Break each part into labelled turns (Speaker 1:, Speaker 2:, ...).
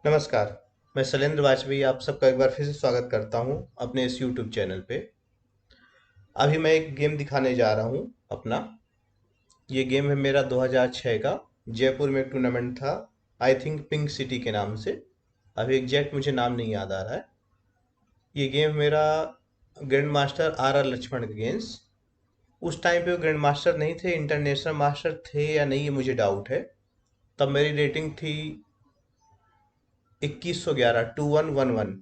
Speaker 1: नमस्कार। मैं शैलेंद्र वाजपेयी आप सबका एक बार फिर से स्वागत करता हूं अपने इस यूट्यूब चैनल पे। अभी मैं एक गेम दिखाने जा रहा हूं अपना। ये गेम है मेरा 2006 का। जयपुर में एक टूर्नामेंट था, आई थिंक पिंक सिटी के नाम से। अभी एग्जैक्ट मुझे नाम नहीं याद आ रहा है। ये गेम मेरा ग्रैंड मास्टर आर लक्ष्मण के अगेंस्ट। उस टाइम पे वो ग्रैंड मास्टर नहीं थे, इंटरनेशनल मास्टर थे या नहीं ये मुझे डाउट है। तब मेरी रेटिंग थी 2111, 2111।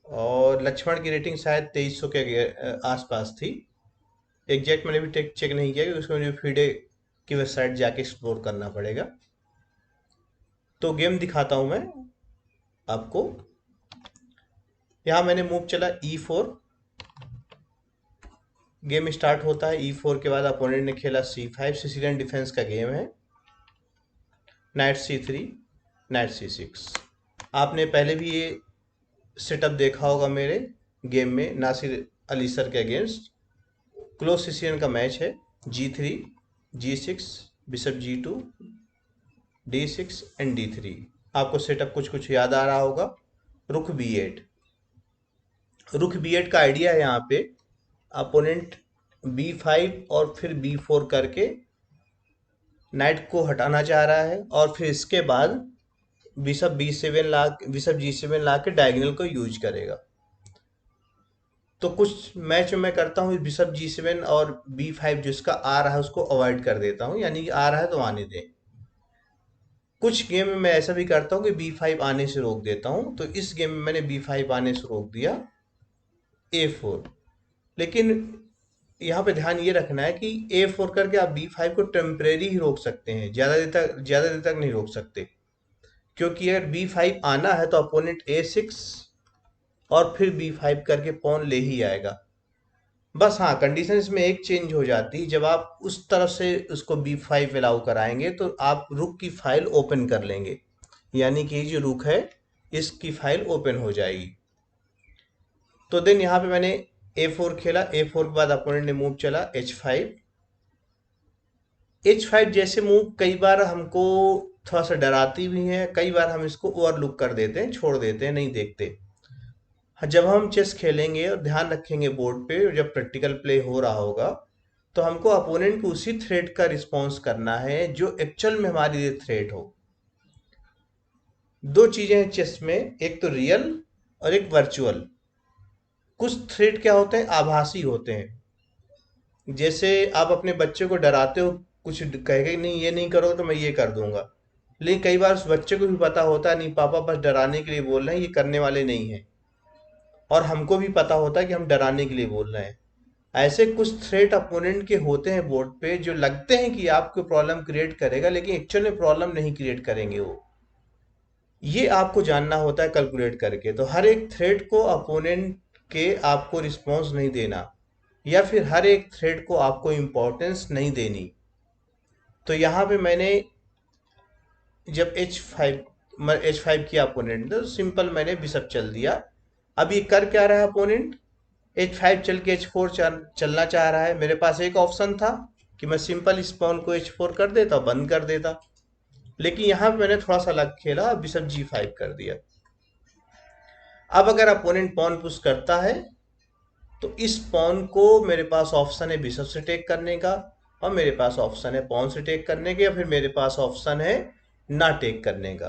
Speaker 1: और लक्ष्मण की रेटिंग शायद 2300 के आसपास थी। एग्जैक्ट मैंने भी टेक चेक नहीं किया क्योंकि उसको मुझे फीडे की वेबसाइट जाके एक्सप्लोर करना पड़ेगा। तो गेम दिखाता हूँ मैं आपको। यहाँ मैंने मूव चला E4। गेम स्टार्ट होता है E4 के बाद अपोनेंट ने खेला C5। सिसिलियन डिफेंस का गेम है। Night C3, night C6। आपने पहले भी ये सेटअप देखा होगा मेरे गेम में नासिर अली सर के अगेंस्ट। क्लोज सिसिलियन का मैच है। G3, G6, bishop G2, D6 and D3। आपको सेटअप कुछ कुछ याद आ रहा होगा। रुक B8। रुक B8 का आइडिया है यहाँ पे अपोनेंट B5 और फिर B4 करके नाइट को हटाना चाह रहा है और फिर इसके बाद बिशप G7 ला के डायगोनल को यूज करेगा। तो कुछ मैच में मैं करता हूँ बिशप G7 और B5 जिसका आ रहा है उसको अवॉइड कर देता हूँ, यानी कि आ रहा है तो आने दें। कुछ गेम में मैं ऐसा भी करता हूँ कि B5 आने से रोक देता हूँ। तो इस गेम में मैंने B5 आने से रोक दिया A4। लेकिन यहाँ पे ध्यान ये रखना है कि A4 करके आप B5 को टेम्परेरी ही रोक सकते हैं, ज़्यादा देर तक नहीं रोक सकते। क्योंकि अगर B5 आना है तो अपोनेंट A6 और फिर B5 करके पॉन ले ही आएगा। बस हाँ, कंडीशन इसमें एक चेंज हो जाती है। जब आप उस तरफ से उसको B5 अलाउ कराएंगे तो आप रुक की फाइल ओपन कर लेंगे, यानी कि जो रुक है इसकी फाइल ओपन हो जाएगी। तो देन यहाँ पे मैंने A4 खेला। A4 के बाद अपोनेंट ने मूव चला H5। H5 जैसे मूव कई बार हमको थोड़ा सा डराती भी है, कई बार हम इसको ओवरलुक कर देते हैं, छोड़ देते हैं, नहीं देखते। हाँ, जब हम चेस खेलेंगे और ध्यान रखेंगे बोर्ड पे, जब प्रैक्टिकल प्ले हो रहा होगा तो हमको अपोनेंट को उसी थ्रेट का रिस्पॉन्स करना है जो एक्चुअल में हमारे लिए थ्रेट हो। दो चीजें हैं चेस में, एक तो रियल और एक वर्चुअल। कुछ थ्रेट क्या होते हैं, आभासी होते हैं। जैसे आप अपने बच्चे को डराते हो, कुछ कहेगा नहीं ये नहीं करो तो मैं ये कर दूंगा। लेकिन कई बार उस बच्चे को भी पता होता है नहीं पापा बस डराने के लिए बोल रहे हैं, ये करने वाले नहीं है। और हमको भी पता होता है कि हम डराने के लिए बोल रहे हैं। ऐसे कुछ थ्रेट अपोनेंट के होते हैं बोर्ड पे जो लगते हैं कि आपको प्रॉब्लम क्रिएट करेगा, लेकिन एक्चुअल में प्रॉब्लम नहीं क्रिएट करेंगे वो। ये आपको जानना होता है कैलकुलेट करके। तो हर एक थ्रेड को अपोनेंट के आपको रिस्पॉन्स नहीं देना, या फिर हर एक थ्रेड को आपको इम्पोर्टेंस नहीं देनी। तो यहाँ पे मैंने जब एच फाइव किया अपोनेंट ने, तो सिंपल मैंने बिशप चल दिया। अब ये कर क्या रहा है अपोनेंट, H5 चल के H4 चलना चाह रहा है। मेरे पास एक ऑप्शन था कि मैं सिंपल इस पॉन को H4 कर देता, बंद कर देता। लेकिन यहाँ पे मैंने थोड़ा सा अलग खेला, बिशप G5 कर दिया। अब अगर अपोनेंट पॉन पुश करता है तो इस पॉन को मेरे पास ऑप्शन है बिशप से टेक करने का, और मेरे पास ऑप्शन है पॉन से टेक करने के, या फिर मेरे पास ऑप्शन है ना टेक करने का।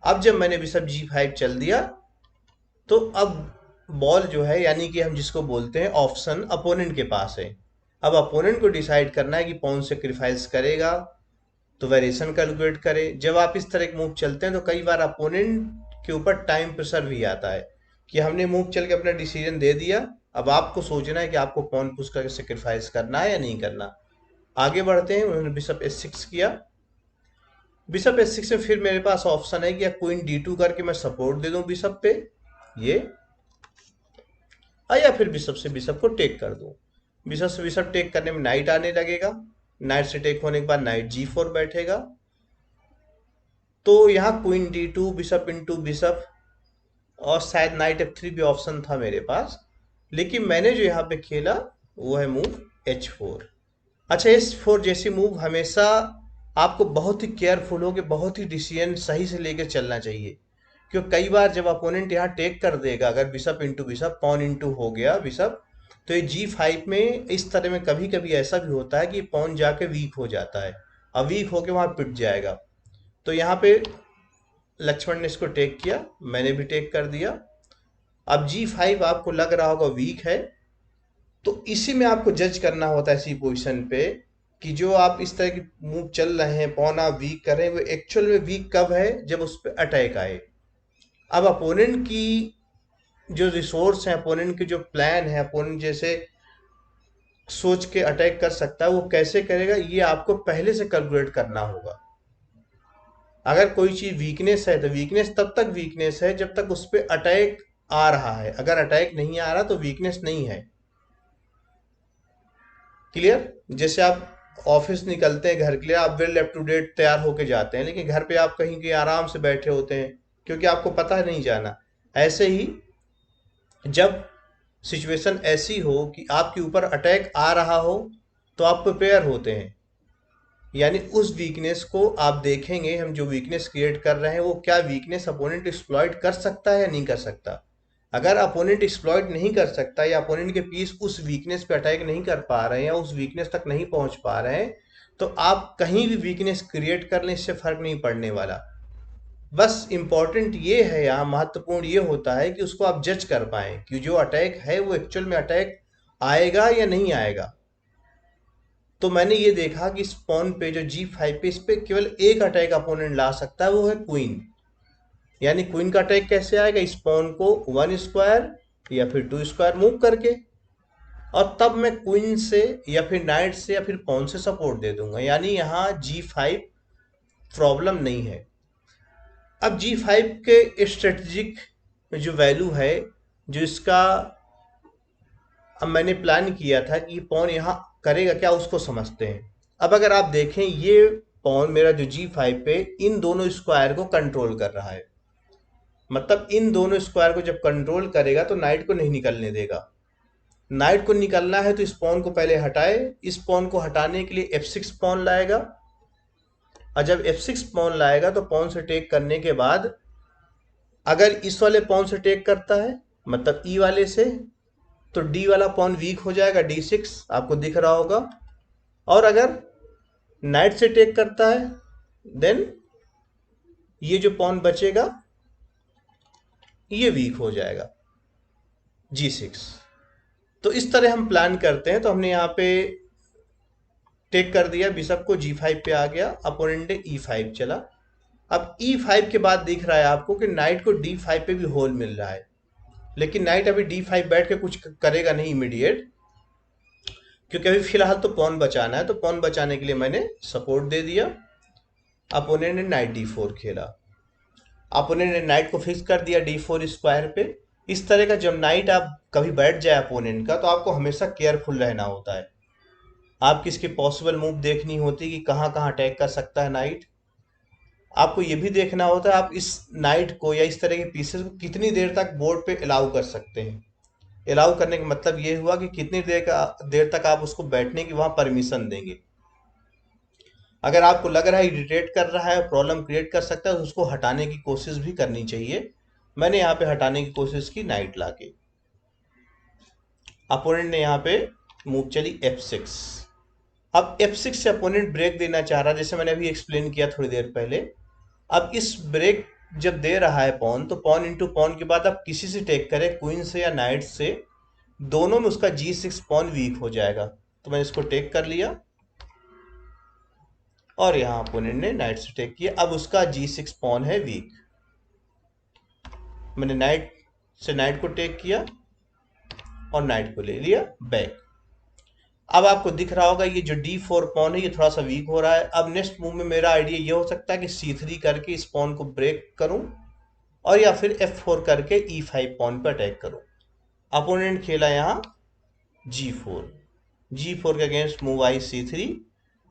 Speaker 1: अब जब मैंने बिशप G5 चल दिया तो अब बॉल जो है, यानी कि हम जिसको बोलते हैं ऑप्शन, अपोनेंट के पास है। अब अपोनेंट को डिसाइड करना है कि कौन सेक्रीफाइस करेगा, तो वेरिएशन कैलकुलेट करे। जब आप इस तरह के मूव चलते हैं तो कई बार अपोनेंट के ऊपर टाइम प्रेशर भी आता है कि हमने मूव चल के अपना डिसीजन दे दिया, अब आपको सोचना है कि आपको कौन पुश करके सेक्रीफाइस करना है या नहीं करना। आगे बढ़ते हैं। उन्होंने बिशप S6 किया। बिशप S6 में फिर मेरे पास ऑप्शन है कि या क्वीन D2 करके मैं सपोर्ट दे दूं बिशप पे, ये, या फिर बिशप से बिशप को टेक कर दूं। बिशप से बिशप टेक करने में नाइट आने लगेगा। नाइट से टेक होने के बाद नाइट G4 बैठेगा। तो यहाँ queen D2, bishop into bishop, और शायद नाइट F3 भी ऑप्शन था मेरे पास। लेकिन मैंने जो यहाँ पे खेला वो है मूव H4। अच्छा, H4 जैसी मूव हमेशा आपको बहुत ही केयरफुल हो के बहुत ही डिसीजन सही से लेकर चलना चाहिए। क्योंकि कई बार जब अपोनेंट यहाँ टेक कर देगा, अगर bishop into bishop, pawn into हो गया बिशप, तो ये G5 में इस तरह में कभी कभी ऐसा भी होता है कि पॉन जाके वीक हो जाता है, अब वीक होके वहां पिट जाएगा। तो यहाँ पे लक्ष्मण ने इसको टेक किया, मैंने भी टेक कर दिया। अब G5 आपको लग रहा होगा वीक है, तो इसी में आपको जज करना होता है ऐसी पोजीशन पे कि जो आप इस तरह की मूव चल रहे हैं, पॉन आप वीक कर रहे हैं, वो एक्चुअल में वीक कब है, जब उस पर अटैक आए। अब अपोनेंट की जो रिसोर्स है, अपोनेंट की जो प्लान है, अपोनेंट जैसे सोच के अटैक कर सकता है, वो कैसे करेगा ये आपको पहले से कैलकुलेट करना होगा। अगर कोई चीज वीकनेस है तो वीकनेस तब तक वीकनेस है जब तक उस पर अटैक आ रहा है, अगर अटैक नहीं आ रहा तो वीकनेस नहीं है। क्लियर? जैसे आप ऑफिस निकलते हैं घर के लिए, आप वेल अप टू डेट तैयार होके जाते हैं, लेकिन घर पे आप कहीं के आराम से बैठे होते हैं क्योंकि आपको पता नहीं जाना। ऐसे ही जब सिचुएशन ऐसी हो कि आपके ऊपर अटैक आ रहा हो, तो आप प्रिपेयर होते हैं। यानी उस वीकनेस को आप देखेंगे, हम जो वीकनेस क्रिएट कर रहे हैं वो क्या वीकनेस अपोनेंट एक्सप्लॉइट कर सकता है या नहीं कर सकता। अगर अपोनेंट एक्सप्लॉइट नहीं कर सकता या अपोनेंट के पीस उस वीकनेस पे अटैक नहीं कर पा रहे हैं या उस वीकनेस तक नहीं पहुंच पा रहे हैं, तो आप कहीं भी वीकनेस क्रिएट कर लें, इससे फर्क नहीं पड़ने वाला। बस इंपॉर्टेंट ये है, यहाँ महत्वपूर्ण ये होता है कि उसको आप जज कर पाए कि जो अटैक है वो एक्चुअल में अटैक आएगा या नहीं आएगा। तो मैंने ये देखा कि इस पॉन पे जो G5 पे, इस पे केवल एक अटैक अपोनेंट ला सकता है, वो है क्वीन। यानी क्वीन का अटैक कैसे आएगा, इस पॉन को 1 स्क्वायर या फिर 2 स्क्वायर मूव करके, और तब मैं क्वीन से या फिर नाइट से या फिर पॉन से सपोर्ट दे दूंगा। यानी यहाँ G5 प्रॉब्लम नहीं है। अब G5 के स्ट्रेटेजिक जो वैल्यू है, जो इसका अब मैंने प्लान किया था कि पॉन यहाँ करेगा क्या, उसको समझते हैं। अब अगर आप देखें, ये पॉन मेरा जो G5 पे इन दोनों स्क्वायर को कंट्रोल कर रहा है, मतलब इन दोनों स्क्वायर को जब कंट्रोल करेगा तो नाइट को नहीं निकलने देगा। नाइट को निकलना है तो इस पॉन को पहले हटाए, इस पॉन को हटाने के लिए F6 पॉन लाएगा, और जब F6 पॉन लाएगा तो पॉन से टेक करने के बाद अगर इस वाले पॉन से टेक करता है, मतलब E वाले से, तो D वाला पॉन वीक हो जाएगा, D6 आपको दिख रहा होगा। और अगर नाइट से टेक करता है, देन ये जो पॉन बचेगा ये वीक हो जाएगा, G6। तो इस तरह हम प्लान करते हैं। तो हमने यहाँ पे टेक कर दिया, बिशप को G5 पे आ गया, अपोनेंट ने E5 चला। अब E5 के बाद दिख रहा है आपको कि नाइट को D5 पे भी होल मिल रहा है, लेकिन नाइट अभी D5 बैठ के कुछ करेगा नहीं इमीडिएट, क्योंकि अभी फिलहाल तो पॉन बचाना है। तो पॉन बचाने के लिए मैंने सपोर्ट दे दिया। अपोनेंट ने नाइट D4 खेला, अपोनेंट ने नाइट को फिक्स कर दिया D4 स्क्वायर पे। इस तरह का जब नाइट आप कभी बैठ जाए अपोनेंट का, तो आपको हमेशा केयरफुल रहना होता है। आपकी इसकी पॉसिबल मूव देखनी होती है कि कहाँ कहाँ अटैक कर सकता है नाइट। आपको ये भी देखना होता है आप इस नाइट को या इस तरह के पीसेस को कितनी देर तक बोर्ड पे अलाउ कर सकते हैं। अलाउ करने का मतलब ये हुआ कि कितनी देर तक आप उसको बैठने की वहां परमिशन देंगे। अगर आपको लग रहा है इरिटेट कर रहा है, प्रॉब्लम क्रिएट कर सकता है, तो उसको हटाने की कोशिश भी करनी चाहिए। मैंने यहाँ पे हटाने की कोशिश की नाइट लाके। अपोनेंट ने यहाँ पे मूव चली F6। अब F6 से अपोनेंट ब्रेक देना चाह रहा है, जैसे मैंने अभी एक्सप्लेन किया थोड़ी देर पहले। अब इस ब्रेक जब दे रहा है पॉन, तो पॉन इंटू पॉन के बाद आप किसी से टेक करें, क्वीन से या नाइट से, दोनों में उसका G6 पॉन वीक हो जाएगा। तो मैंने इसको टेक कर लिया और यहाँ अपोनेंट ने नाइट से टेक किया, अब उसका G6 पॉन है वीक। मैंने नाइट से नाइट को टेक किया और नाइट को ले लिया बैक। अब आपको दिख रहा होगा ये जो D4 पॉन है ये थोड़ा सा वीक हो रहा है। अब नेक्स्ट मूव में मेरा आइडिया ये हो सकता है कि C3 करके इस पॉन को ब्रेक करूं, और या फिर F4 करके E5 पॉन पर अटैक करूं। अपोनेंट खेला यहाँ G4, G4 के अगेंस्ट मूव आई C3।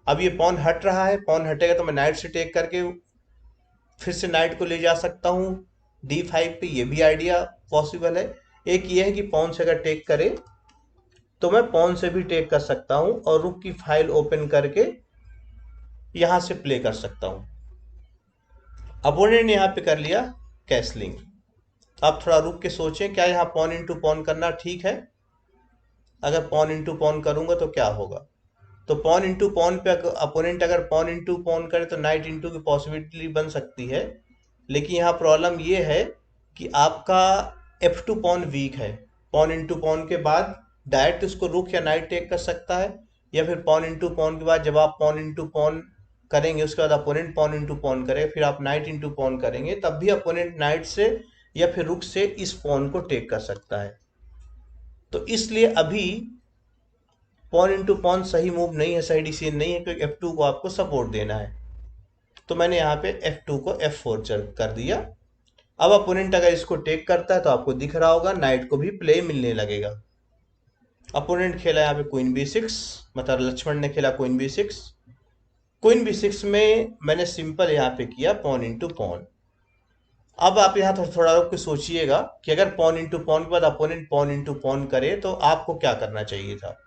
Speaker 1: अब ये पॉन हट रहा है, पॉन हटेगा तो मैं नाइट से टेक करके फिर से नाइट को ले जा सकता हूँ D5 पे, ये भी आइडिया पॉसिबल है। एक ये है कि पॉन से अगर टेक करे तो मैं पॉन से भी टेक कर सकता हूं और रुक की फाइल ओपन करके यहां से प्ले कर सकता हूं। अपोनेंट ने यहां पे कर लिया कैसलिंग। आप थोड़ा रुक के सोचें, क्या यहाँ पॉन इंटू पॉन करना ठीक है? अगर पॉन इंटू पॉन करूंगा तो क्या होगा? तो पॉन इंटू पॉन पे अपोनेंट अगर पॉन इंटू पॉन करे तो नाइट इंटू की पॉसिबिलिटी बन सकती है। लेकिन यहाँ प्रॉब्लम ये है कि आपका F2 पॉन वीक है। पॉन इंटू पॉन के बाद डायरेक्ट उसको रुक या नाइट टेक कर सकता है, या फिर पॉन इंटू पॉन के बाद जब आप पॉन इंटू पॉन करेंगे उसके बाद अपोनेंट पॉन इंटू पॉन करेगा, फिर आप नाइट इंटू पॉन करेंगे, तब भी अपोनेंट नाइट से या फिर रुक से इस पॉन को टेक कर सकता है। तो इसलिए अभी पॉन इंटू पॉन सही मूव नहीं है, सही डिसीजन नहीं है, क्योंकि F2 को आपको सपोर्ट देना है। तो मैंने यहाँ पे F2 को F4 कर दिया। अब अपोनेंट अगर इसको टेक करता है तो आपको दिख रहा होगा नाइट को भी प्ले मिलने लगेगा। अपोनेंट खेला यहाँ पे क्वीन B6, मतलब लक्ष्मण ने खेला क्वीन B6। क्वीन B6 में मैंने सिंपल यहाँ पे किया पॉन इंटू पॉन। अब आप यहाँ थोड़ा रुक के सोचिएगा कि अगर पॉन इंटू पॉन के बाद अपोनेंट पॉन इंटू पॉन करे तो आपको क्या करना चाहिए था।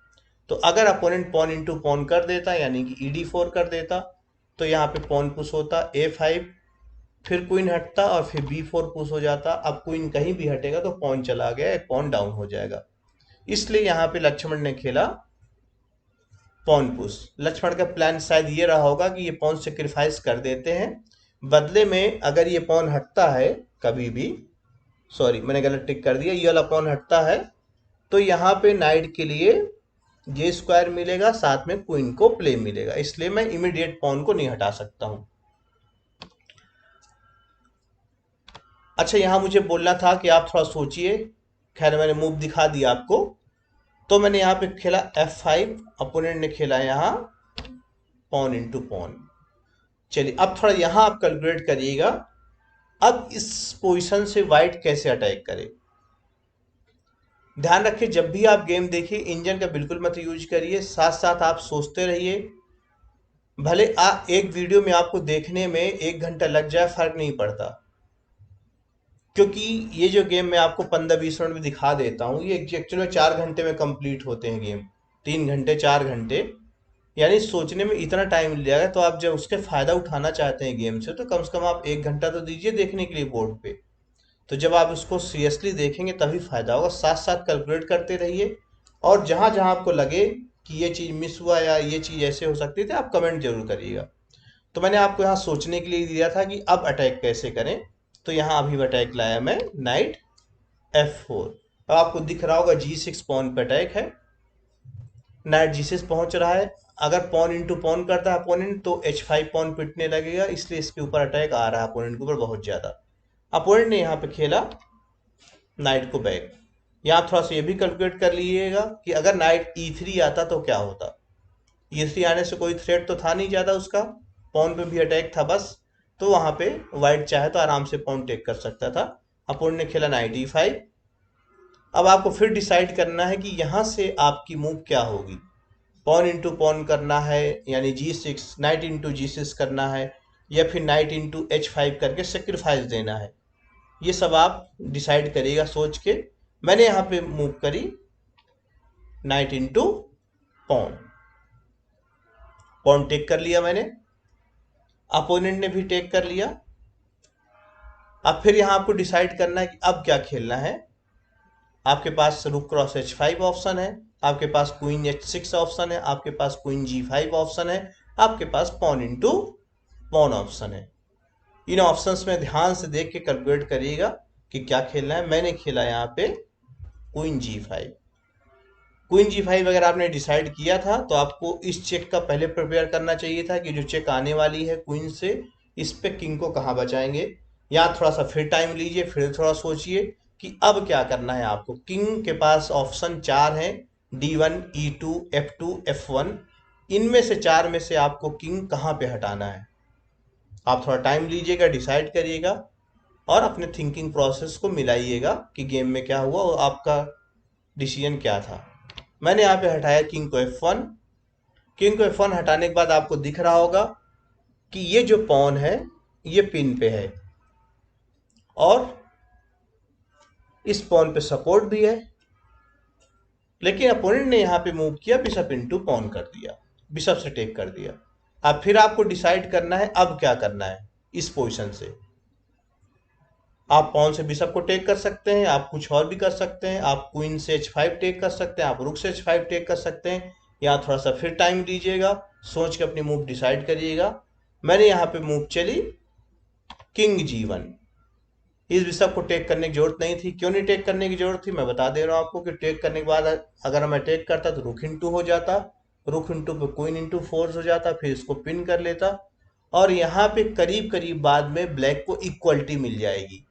Speaker 1: तो अगर अपोनेंट पॉन इंटू पॉन कर देता, यानी कि ED4 कर देता, तो यहाँ पे पॉन पुश होता A5, फिर क्वीन हटता और फिर B4 पुश हो जाता। अब क्वीन कहीं भी हटेगा तो पॉन चला गया, एक पॉन डाउन हो जाएगा। इसलिए यहाँ पे लक्ष्मण ने खेला पॉन पुश। लक्ष्मण का प्लान शायद ये रहा होगा कि ये पॉन सेक्रीफाइस कर देते हैं, बदले में अगर ये पॉन हटता है कभी भी, सॉरी मैंने गलत टिक कर दिया, ये वाला पॉन हटता है तो यहाँ पे नाइट के लिए J² मिलेगा, साथ में क्वीन को प्ले मिलेगा, इसलिए मैं इमीडिएट पॉन को नहीं हटा सकता हूं। अच्छा, यहां मुझे बोलना था कि आप थोड़ा सोचिए। खैर मैंने मूव दिखा दिया आपको। तो मैंने यहाँ पे खेला F5, अपोनेंट ने खेला यहाँ पॉन इंटू पॉन। चलिए अब थोड़ा यहाँ आप कैलकुलेट करिएगा, अब इस पोजीशन से व्हाइट कैसे अटैक करे। ध्यान रखिए, जब भी आप गेम देखिए इंजन का बिल्कुल मत यूज करिए, साथ साथ आप सोचते रहिए। भले एक वीडियो में आपको देखने में 1 घंटा लग जाए, फर्क नहीं पड़ता, क्योंकि ये जो गेम मैं आपको 15-20 मिनट में दिखा देता हूँ, ये एक्चुअली में 4 घंटे में कंप्लीट होते हैं गेम। 3 घंटे 4 घंटे, यानी सोचने में इतना टाइम लग जाएगा। तो आप जब उसके फायदा उठाना चाहते हैं गेम से, तो कम से कम आप 1 घंटा तो दीजिए देखने के लिए बोर्ड पे। तो जब आप उसको सीरियसली देखेंगे तभी फायदा होगा। साथ साथ कैलकुलेट करते रहिए, और जहां जहां आपको लगे कि ये चीज मिस हुआ या ये चीज ऐसे हो सकती थी, आप कमेंट जरूर करिएगा। तो मैंने आपको यहाँ सोचने के लिए दिया था कि अब अटैक कैसे करें। तो यहाँ अभी अटैक लाया मैं नाइट F4। अब आपको दिख रहा होगा G6 पॉन पे अटैक है, नाइट G6 पहुंच रहा है। अगर पॉन इंटू पॉन करता है अपोनेंट तो H5 पॉन पिटने लगेगा, इसलिए इसके ऊपर अटैक आ रहा है अपोनेंट के ऊपर बहुत ज्यादा। अपोनेंट ने यहाँ पे खेला नाइट को बैक। यहाँ थोड़ा सा ये भी कैलकुलेट कर लीजिएगा कि अगर नाइट E3 आता तो क्या होता। E3 आने से कोई थ्रेट तो था नहीं ज्यादा उसका, पॉन पे भी अटैक था बस, तो वहां पे व्हाइट चाहे तो आराम से पॉन टेक कर सकता था। अपोनेंट ने खेला नाइट E5। अब आपको फिर डिसाइड करना है कि यहाँ से आपकी मूव क्या होगी। पॉन इंटू पॉन करना है, यानी G6 नाइट इंटू G6 करना है, या फिर नाइट इंटू H5 करके सेक्रीफाइस देना है। ये सब आप डिसाइड करिएगा सोच के। मैंने यहाँ पे मूव करी knight into pawn, pawn take कर लिया मैंने, अपोनेंट ने भी टेक कर लिया। अब फिर यहाँ आपको डिसाइड करना है कि अब क्या खेलना है। आपके पास रुक क्रॉस H5 ऑप्शन है, आपके पास क्वीन H6 ऑप्शन है, आपके पास क्वीन G5 ऑप्शन है, आपके पास पॉन इंटू पॉन ऑप्शन है। इन ऑप्शंस में ध्यान से देख के कैलकुलेट करिएगा कि क्या खेलना है। मैंने खेला यहाँ पे क्वीन G5। क्वीन G5 अगर आपने डिसाइड किया था तो आपको इस चेक का पहले प्रिपेयर करना चाहिए था कि जो चेक आने वाली है क्वीन से, इस पे किंग को कहाँ बचाएंगे। यहाँ थोड़ा सा फिर टाइम लीजिए, फिर थोड़ा सोचिए कि अब क्या करना है आपको। किंग के पास ऑप्शन 4 हैं, D1 E2 F2 F1। इनमें से 4 में से आपको किंग कहाँ पे हटाना है। आप थोड़ा टाइम लीजिएगा, डिसाइड करिएगा, और अपने थिंकिंग प्रोसेस को मिलाइएगा कि गेम में क्या हुआ और आपका डिसीजन क्या था। मैंने यहाँ पे हटाया किंग को F1। किंग को F1 हटाने के बाद आपको दिख रहा होगा कि ये जो पॉन है ये पिन पे है, और इस पॉन पे सपोर्ट भी है। लेकिन अपोनेंट ने यहाँ पे मूव किया, बिशप इंटू पॉन कर दिया, बिशप से टेक कर दिया। अब फिर आपको डिसाइड करना है अब क्या करना है इस पोजीशन से। आप पॉन से बिशप को टेक कर सकते हैं, आप कुछ और भी कर सकते हैं, आप क्वीन से h5 टेक कर सकते हैं, आप रुक से h5 टेक कर सकते हैं। यहाँ थोड़ा सा फिर टाइम दीजिएगा, सोच के अपनी मूव डिसाइड करिएगा। मैंने यहाँ पे मूव चली किंग g1। इस बिशप को टेक करने की जरूरत नहीं थी। क्यों नहीं टेक करने की जरूरत थी, मैं बता दे रहा हूँ आपको कि टेक करने के बाद अगर मैं टेक करता तो रुक इंटू हो जाता, रुक इंटू पे क्वीन इंटू फोर्स हो जाता, फिर इसको पिन कर लेता, और यहाँ पे करीब करीब बाद में ब्लैक को इक्वलिटी मिल जाएगी।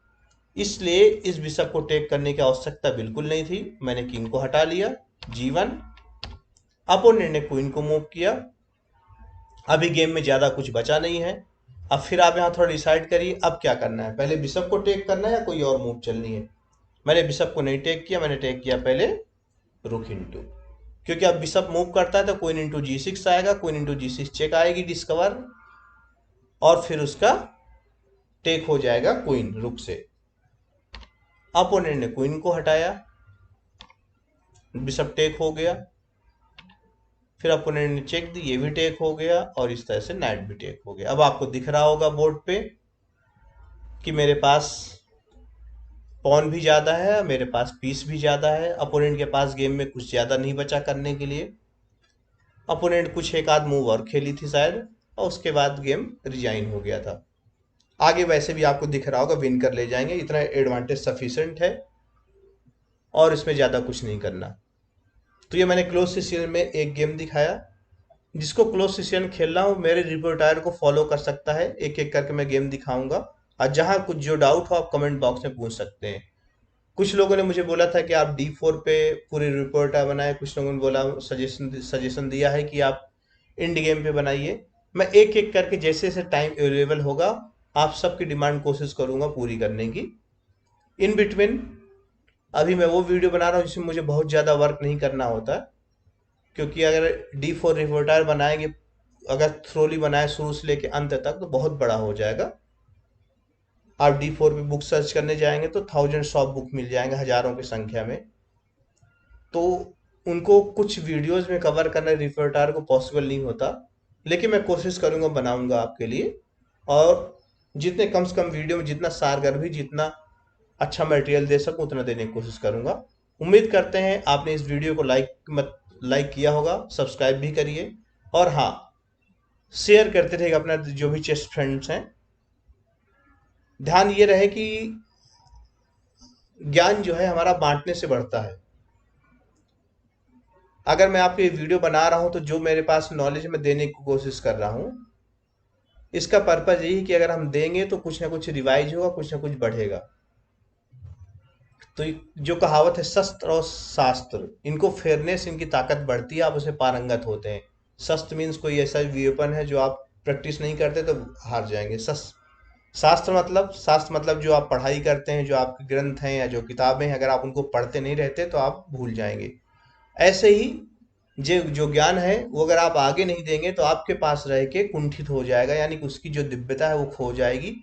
Speaker 1: इसलिए इस बिशप को टेक करने की आवश्यकता बिल्कुल नहीं थी। मैंने किंग को हटा लिया g1। अपोनेंट ने क्वीन को मूव किया। अभी गेम में ज्यादा कुछ बचा नहीं है। अब फिर आप यहाँ थोड़ा डिसाइड करिए अब क्या करना है, पहले बिशप को टेक करना है या कोई और मूव चलनी है। मैंने बिशप को नहीं टेक किया, मैंने टेक किया पहले रुक इंटू, क्योंकि अब बिशप मूव करता है तो क्वीन इंटू g6 आएगा, क्वीन इंटू g6 चेक आएगी डिस्कवर, और फिर उसका टेक हो जाएगा क्वीन रुक से। अपोनेंट ने क्वीन को हटाया, बिशप टेक हो गया, फिर अपोनेंट ने चेक दी, ये भी टेक हो गया, और इस तरह से नाइट भी टेक हो गया। अब आपको दिख रहा होगा बोर्ड पे कि मेरे पास पॉन भी ज्यादा है, मेरे पास पीस भी ज्यादा है। अपोनेंट के पास गेम में कुछ ज्यादा नहीं बचा करने के लिए। अपोनेंट कुछ एक आध मूव और खेली थी शायद, और उसके बाद गेम रिजाइन हो गया था। आगे वैसे भी आपको दिख रहा होगा विन कर ले जाएंगे, इतना एडवांटेज सफिशिएंट है, और इसमें ज्यादा कुछ नहीं करना। तो ये मैंने क्लोज सेशन में एक गेम दिखाया। जिसको क्लोज सेशन खेलना हो मेरे रिपोर्टायर को फॉलो कर सकता है, एक एक करके मैं गेम दिखाऊंगा, और जहां कुछ जो डाउट हो आप कमेंट बॉक्स में पूछ सकते हैं। कुछ लोगों ने मुझे बोला था कि आप D4 पे पूरी रिपोर्टर बनाए, कुछ लोगों ने बोला सजेशन दिया है कि आप इंड गेम पे बनाइए। मैं एक एक करके जैसे जैसे टाइम अवेलेबल होगा आप सबकी डिमांड कोशिश करूंगा पूरी करने की। इन बिटवीन अभी मैं वो वीडियो बना रहा हूँ जिसमें मुझे बहुत ज़्यादा वर्क नहीं करना होता, क्योंकि अगर D4 रिपोर्टर बनाएंगे, अगर थ्रोली बनाए शुरू से लेके अंत तक तो बहुत बड़ा हो जाएगा। आप D4 पे बुक सर्च करने जाएंगे तो थाउजेंड्स ऑफ बुक मिल जाएंगे, हजारों की संख्या में। तो उनको कुछ वीडियोस में कवर करना रिपोर्टर को पॉसिबल नहीं होता, लेकिन मैं कोशिश करूंगा बनाऊंगा आपके लिए। और जितने कम से कम वीडियो में जितना सारगर भी जितना अच्छा मटेरियल दे सकूं उतना देने की कोशिश करूंगा। उम्मीद करते हैं आपने इस वीडियो को लाइक किया होगा, सब्सक्राइब भी करिए, और हाँ, शेयर करते रहिएगा अपना जो भी चेस्ट फ्रेंड्स हैं। ध्यान ये रहे कि ज्ञान जो है हमारा बांटने से बढ़ता है। अगर मैं आपको ये वीडियो बना रहा हूं तो जो मेरे पास नॉलेज मैं देने की कोशिश कर रहा हूं, इसका पर्पज यही कि अगर हम देंगे तो कुछ ना कुछ रिवाइज होगा, कुछ ना कुछ बढ़ेगा। तो जो कहावत है शस्त्र और शास्त्र, इनको फेयरनेस इनकी ताकत बढ़ती है, आप उसमें पारंगत होते हैं। शस्त्र मीन्स कोई ऐसा वेपन है जो आप प्रैक्टिस नहीं करते तो हार जाएंगे। शास्त्र मतलब जो आप पढ़ाई करते हैं, जो आपके ग्रंथ हैं या जो किताबें हैं, अगर आप उनको पढ़ते नहीं रहते तो आप भूल जाएंगे। ऐसे ही जो जो ज्ञान है वो अगर आप आगे नहीं देंगे तो आपके पास रह के कुंठित हो जाएगा, यानी कि उसकी जो दिव्यता है वो खो जाएगी,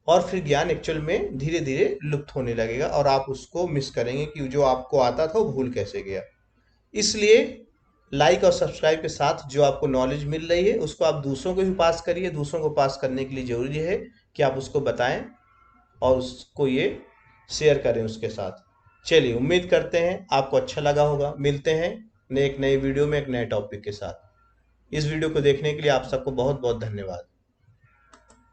Speaker 1: और फिर ज्ञान एक्चुअल में धीरे धीरे लुप्त होने लगेगा, और आप उसको मिस करेंगे कि जो आपको आता था वो भूल कैसे गया। इसलिए लाइक और सब्सक्राइब के साथ जो आपको नॉलेज मिल रही है उसको आप दूसरों को भी पास करिए। दूसरों को पास करने के लिए जरूरी है कि आप उसको बताएं और उसको ये शेयर करें उसके साथ। चलिए, उम्मीद करते हैं आपको अच्छा लगा होगा। मिलते हैं एक नए वीडियो में एक नए टॉपिक के साथ। इस वीडियो को देखने के लिए आप सबको बहुत बहुत धन्यवाद।